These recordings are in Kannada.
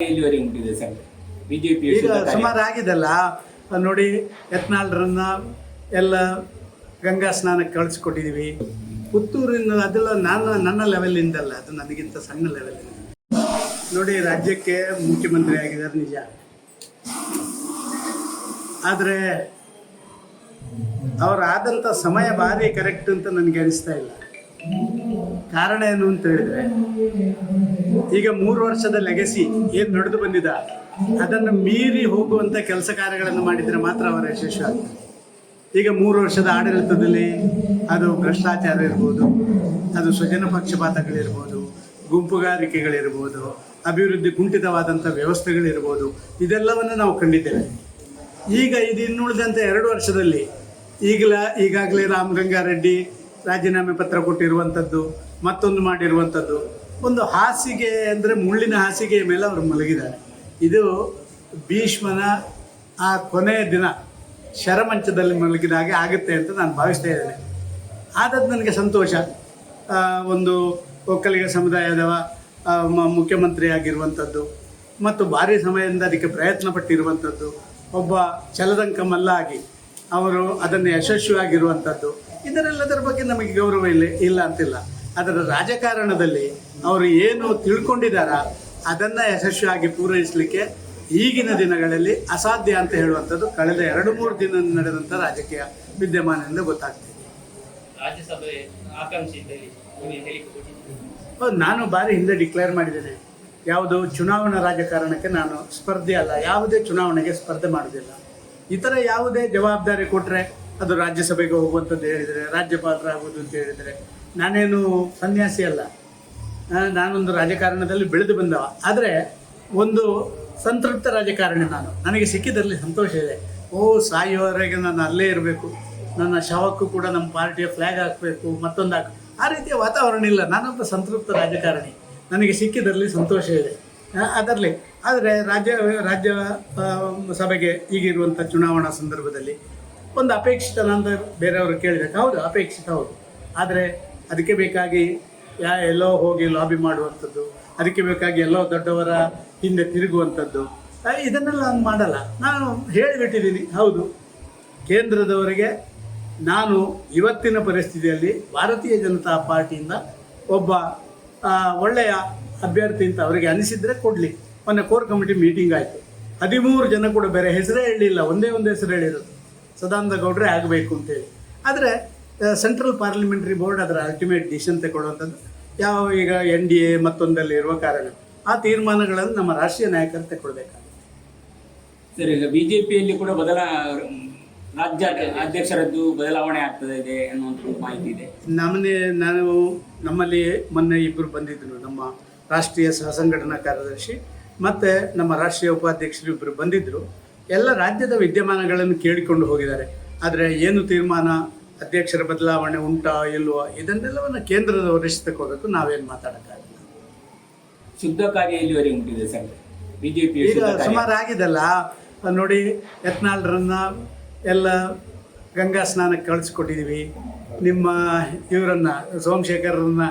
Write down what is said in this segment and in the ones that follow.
ಎಲ್ಲಿವರೆಗೆ ಮುಟ್ಟಿದೆ ಸರ್ ಬಿಜೆಪಿ ಈಗ ಸುಮಾರು ಆಗಿದೆಲ್ಲ ನೋಡಿ. ಯತ್ನಾಳ್ರನ್ನ ಎಲ್ಲ ಗಂಗಾ ಸ್ನಾನಕ್ಕೆ ಕಳಿಸ್ಕೊಟ್ಟಿದ್ದೀವಿ. ಪುತ್ತೂರಿನ ಅದೆಲ್ಲ ನನ್ನ ಲೆವೆಲಿಂದಲ್ಲ, ಅದು ನನಗಿಂತ ಸಣ್ಣ ಲೆವೆಲ್ ನೋಡಿ. ರಾಜ್ಯಕ್ಕೆ ಮುಖ್ಯಮಂತ್ರಿ ಆಗಿದ್ದಾರೆ ನಿಜ, ಆದರೆ ಅವರಾದಂಥ ಸಮಯ ಭಾರಿ ಕರೆಕ್ಟ್ ಅಂತ ನನಗೆ ಅನಿಸ್ತಾ ಇಲ್ಲ. ಕಾರಣ ಏನು ಅಂತ ಹೇಳಿದ್ರೆ, ಈಗ 3 ವರ್ಷದ ಲೆಗಸಿ ಏನು ನಡೆದು ಬಂದಿದೆ ಅದನ್ನು ಮೀರಿ ಹೋಗುವಂಥ ಕೆಲಸ ಕಾರ್ಯಗಳನ್ನು ಮಾಡಿದರೆ ಮಾತ್ರ ಅವರ ಯಶಸ್ವಿ ಆಗ್ತದೆ. ಈಗ 3 ವರ್ಷದ ಆಡಳಿತದಲ್ಲಿ ಅದು ಭ್ರಷ್ಟಾಚಾರ ಇರ್ಬೋದು, ಅದು ಸ್ವಜನ ಪಕ್ಷಪಾತಗಳಿರ್ಬೋದು, ಗುಂಪುಗಾರಿಕೆಗಳಿರ್ಬೋದು, ಅಭಿವೃದ್ಧಿ ಕುಂಠಿತವಾದಂಥ ವ್ಯವಸ್ಥೆಗಳಿರ್ಬೋದು, ಇದೆಲ್ಲವನ್ನು ನಾವು ಕಂಡಿದ್ದೇವೆ. ಈಗ ಇದು ಇನ್ನುಳಿದಂಥ 2 ವರ್ಷದಲ್ಲಿ ಈಗಾಗಲೇ ರಾಮಗಂಗಾರೆಡ್ಡಿ ರಾಜೀನಾಮೆ ಪತ್ರ ಕೊಟ್ಟಿರುವಂಥದ್ದು, ಮತ್ತೊಂದು ಮಾಡಿರುವಂಥದ್ದು, ಒಂದು ಹಾಸಿಗೆ ಅಂದರೆ ಮುಳ್ಳಿನ ಹಾಸಿಗೆಯ ಮೇಲೆ ಅವರು ಮಲಗಿದ್ದಾರೆ. ಇದು ಭೀಷ್ಮನ ಆ ಕೊನೆಯ ದಿನ ಶರಮಂಚದಲ್ಲಿ ಮಲಗಿದ ಹಾಗೆ ಆಗುತ್ತೆ ಅಂತ ನಾನು ಭಾವಿಸ್ತಾ ಇದ್ದೇನೆ. ಆದದ್ದು ನನಗೆ ಸಂತೋಷ. ಒಂದು ಒಕ್ಕಲಿಗ ಸಮುದಾಯದವ ಮುಖ್ಯಮಂತ್ರಿ ಆಗಿರುವಂಥದ್ದು ಮತ್ತು ಭಾರಿ ಸಮಯದಿಂದ ಅದಕ್ಕೆ ಪ್ರಯತ್ನ ಪಟ್ಟಿರುವಂಥದ್ದು, ಒಬ್ಬ ಛಲದಂಕ ಮಲ್ಲ ಆಗಿ ಅವರು ಅದನ್ನು ಯಶಸ್ವಿಯಾಗಿರುವಂಥದ್ದು, ಇದರೆಲ್ಲದರ ಬಗ್ಗೆ ನಮಗೆ ಗೌರವ ಇಲ್ಲ ಅಂತಿಲ್ಲ. ಅದರ ರಾಜಕಾರಣದಲ್ಲಿ ಅವರು ಏನು ತಿಳ್ಕೊಂಡಿದ್ದಾರ ಅದನ್ನು ಯಶಸ್ವಿಯಾಗಿ ಪೂರೈಸಲಿಕ್ಕೆ ಈಗಿನ ದಿನಗಳಲ್ಲಿ ಅಸಾಧ್ಯ ಅಂತ ಹೇಳುವಂಥದ್ದು ಕಳೆದ 2-3 ದಿನ ನಡೆದಂಥ ರಾಜಕೀಯ ವಿದ್ಯಮಾನದಿಂದ ಗೊತ್ತಾಗ್ತಿದೆ. ನಾನು ಬಾರಿ ಹಿಂದೆ ಡಿಕ್ಲೇರ್ ಮಾಡಿದ್ದೇನೆ, ಯಾವುದು ಚುನಾವಣಾ ರಾಜಕಾರಣಕ್ಕೆ ನಾನು ಸ್ಪರ್ಧೆ ಅಲ್ಲ, ಯಾವುದೇ ಚುನಾವಣೆಗೆ ಸ್ಪರ್ಧೆ ಮಾಡೋದಿಲ್ಲ. ಇತರ ಯಾವುದೇ ಜವಾಬ್ದಾರಿ ಕೊಟ್ಟರೆ ಅದು ರಾಜ್ಯಸಭೆಗೆ ಹೋಗುವಂಥದ್ದು ಹೇಳಿದರೆ, ರಾಜ್ಯಪಾಲರಾಗುವುದು ಅಂತ ಹೇಳಿದರೆ, ನಾನೇನು ಸನ್ಯಾಸಿ ಅಲ್ಲ, ನಾನೊಂದು ರಾಜಕಾರಣದಲ್ಲಿ ಬೆಳೆದು ಬಂದವ. ಆದರೆ ಒಂದು ಸಂತೃಪ್ತ ರಾಜಕಾರಣಿ ನಾನು. ನನಗೆ ಸಿಕ್ಕಿದ್ರಲ್ಲಿ ಸಂತೋಷ ಇದೆ. ಸಾಯುವವರೆಗೆ ನಾನು ಅಲ್ಲೇ ಇರಬೇಕು, ನನ್ನ ಶವಕ್ಕೂ ಕೂಡ ನಮ್ಮ ಪಾರ್ಟಿಯ ಫ್ಲ್ಯಾಗ್ ಹಾಕಬೇಕು, ಮತ್ತೊಂದು ಆ ರೀತಿಯ ವಾತಾವರಣ ಇಲ್ಲ. ನಾನೊಬ್ಬ ಸಂತೃಪ್ತ ರಾಜಕಾರಣಿ, ನನಗೆ ಸಿಕ್ಕಿದ್ರಲ್ಲಿ ಸಂತೋಷ ಇದೆ ಅದರಲ್ಲಿ. ಆದರೆ ರಾಜ್ಯ ಸಭೆಗೆ ಈಗಿರುವಂಥ ಚುನಾವಣಾ ಸಂದರ್ಭದಲ್ಲಿ ಒಂದು ಅಪೇಕ್ಷಿತನ ಅಂತ ಬೇರೆಯವರು ಕೇಳಿದಾಗ, ಹೌದು ಅಪೇಕ್ಷಿತ ಹೌದು. ಆದರೆ ಅದಕ್ಕೆ ಬೇಕಾಗಿ ಎಲ್ಲೋ ಹೋಗಿ ಲಾಬಿ ಮಾಡುವಂಥದ್ದು, ಅದಕ್ಕೆ ಬೇಕಾಗಿ ಎಲ್ಲೋ ದೊಡ್ಡವರ ಹಿಂದೆ ತಿರುಗುವಂಥದ್ದು, ಇದನ್ನೆಲ್ಲ ನಾನು ಮಾಡಲ್ಲ. ನಾನು ಹೇಳಿಬಿಟ್ಟಿದ್ದೀನಿ, ಹೌದು ಕೇಂದ್ರದವರಿಗೆ ನಾನು ಇವತ್ತಿನ ಪರಿಸ್ಥಿತಿಯಲ್ಲಿ ಭಾರತೀಯ ಜನತಾ ಪಾರ್ಟಿಯಿಂದ ಒಬ್ಬ ಒಳ್ಳೆಯ ಅಭ್ಯರ್ಥಿ ಅಂತ ಅವರಿಗೆ ಅನಿಸಿದರೆ ಕೊಡಲಿ. ಮೊನ್ನೆ ಕೋರ್ ಕಮಿಟಿ ಮೀಟಿಂಗ್ ಆಯಿತು, 13 ಜನ ಕೂಡ ಬೇರೆ ಹೆಸರೇ ಹೇಳಿಲ್ಲ, ಒಂದೇ ಹೆಸರು ಹೇಳಿರೋದು, ಸದಾನಂದ ಗೌಡ್ರೆ ಆಗಬೇಕು ಅಂತೇಳಿ. ಆದರೆ ಸೆಂಟ್ರಲ್ ಪಾರ್ಲಿಮೆಂಟ್ರಿ ಬೋರ್ಡ್ ಅದರ ಅಲ್ಟಿಮೇಟ್ ಡಿಸಿಷನ್ ತಗೊಳ್ಳುವಂಥದ್ದು ಈಗ NDA ಮತ್ತೊಂದಲ್ಲಿ ಇರುವ ಕಾರಣ ಆ ತೀರ್ಮಾನಗಳನ್ನು ನಮ್ಮ ರಾಷ್ಟ್ರೀಯ ನಾಯಕರು ತಗೊಳ್ಬೇಕಾಗುತ್ತೆ. ಸರ್, ಈಗ ಬಿಜೆಪಿಯಲ್ಲಿ ಕೂಡ ರಾಜ್ಯ ಅಧ್ಯಕ್ಷರದ್ದು ಬದಲಾವಣೆ ಆಗ್ತದೆ ಇದೆ ಅನ್ನುವಂಥ ಮಾಹಿತಿ ಇದೆ. ನಮ್ಮಲ್ಲಿ ಮೊನ್ನೆ ಇಬ್ಬರು ಬಂದಿದ್ದರು, ನಮ್ಮ ರಾಷ್ಟ್ರೀಯ ಸಹ ಸಂಘಟನಾ ಕಾರ್ಯದರ್ಶಿ ಮತ್ತು ನಮ್ಮ ರಾಷ್ಟ್ರೀಯ ಉಪಾಧ್ಯಕ್ಷರು ಇಬ್ಬರು ಬಂದಿದ್ದರು. ಎಲ್ಲ ರಾಜ್ಯದ ವಿದ್ಯಮಾನಗಳನ್ನು ಕೇಳಿಕೊಂಡು ಹೋಗಿದ್ದಾರೆ. ಆದರೆ ಏನು ತೀರ್ಮಾನ, ಅಧ್ಯಕ್ಷರ ಬದಲಾವಣೆ ಉಂಟಾ ಇಲ್ವೋ, ಇದನ್ನೆಲ್ಲವನ್ನು ಕೇಂದ್ರದ ವರಿಷ್ಠ ತಗೋಬೇಕು, ನಾವೇನು ಮಾತಾಡೋಕ್ಕಾಗಲ್ಲ. ಶುದ್ಧ ಕಾರ್ಯ ಎಲ್ಲಿವರೆಗೆ ಮುಟ್ಟಿದೆ ಸರ್ ಬಿಜೆಪಿ? ಈಗ ಸುಮಾರು ಆಗಿದೆಲ್ಲ ನೋಡಿ. ಯತ್ನಾಳ್ರನ್ನ ಎಲ್ಲ ಗಂಗಾ ಸ್ನಾನಕ್ಕೆ ಕಳಿಸ್ಕೊಟ್ಟಿದ್ದೀವಿ. ನಿಮ್ಮ ಇವರನ್ನು ಸೋಮಶೇಖರನ್ನ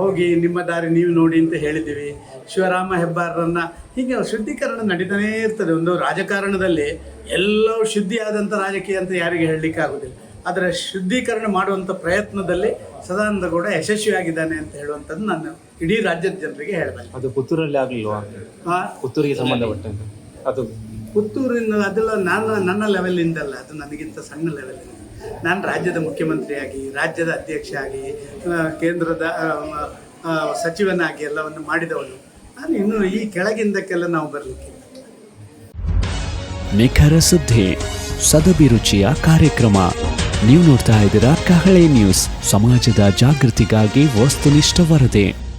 ಹೋಗಿ ನಿಮ್ಮ ದಾರಿ ನೀವು ನೋಡಿ ಅಂತ ಹೇಳಿದ್ದೀವಿ. ಶಿವರಾಮ ಹೆಬ್ಬಾರರನ್ನ, ಹೀಗೆ ಶುದ್ಧೀಕರಣ ನಡೀತಾನೇ ಇರ್ತದೆ. ಒಂದು ರಾಜಕಾರಣದಲ್ಲಿ ಎಲ್ಲವೂ ಶುದ್ಧಿಯಾದಂಥ ರಾಜಕೀಯ ಅಂತ ಯಾರಿಗೆ ಹೇಳಲಿಕ್ಕೆ ಆಗೋದಿಲ್ಲ. ಆದರೆ ಶುದ್ಧೀಕರಣ ಮಾಡುವಂಥ ಪ್ರಯತ್ನದಲ್ಲಿ ಸದಾನಂದ ಗೌಡ ಯಶಸ್ವಿಯಾಗಿದ್ದಾನೆ ಅಂತ ಹೇಳುವಂಥದ್ದು ನಾನು ಇಡೀ ರಾಜ್ಯದ ಜನರಿಗೆ ಹೇಳಬಲ್ಲೆ. ಅದು ಪುತ್ತೂರಲ್ಲಿ ಆಗಲಿಲ್ವಾ? ಪುತ್ತೂರಿಗೆ ಸಂಬಂಧಪಟ್ಟಂತೆ ಅದು ಪುತ್ತೂರಿನ ಅದೆಲ್ಲ ನನ್ನ ಲೆವೆಲಿಂದಲ್ಲ, ಅದು ನನಗಿಂತ ಸಣ್ಣ ಲೆವೆಲ್. ನಾನು ರಾಜ್ಯದ ಮುಖ್ಯಮಂತ್ರಿಯಾಗಿ, ರಾಜ್ಯದ ಅಧ್ಯಕ್ಷ ಆಗಿ, ಕೇಂದ್ರದ ಸಚಿವನಾಗಿ ಎಲ್ಲವನ್ನು ಮಾಡಿದವನು ನಾನು. ಇನ್ನು ಈ ಕೆಳಗಿಂದಕ್ಕೆಲ್ಲ ನಾವು ಬರಲಿಕ್ಕೆ. ನಿಖರ ಸುದ್ದಿ, ಸದಭಿರುಚಿಯ ಕಾರ್ಯಕ್ರಮ. ನೀವು ನೋಡ್ತಾ ಇದ್ದೀರಾ ಕಹಳೆ ನ್ಯೂಸ್, ಸಮಾಜದ ಜಾಗೃತಿಗಾಗಿ ವಸ್ತುನಿಷ್ಠ ವರದಿ.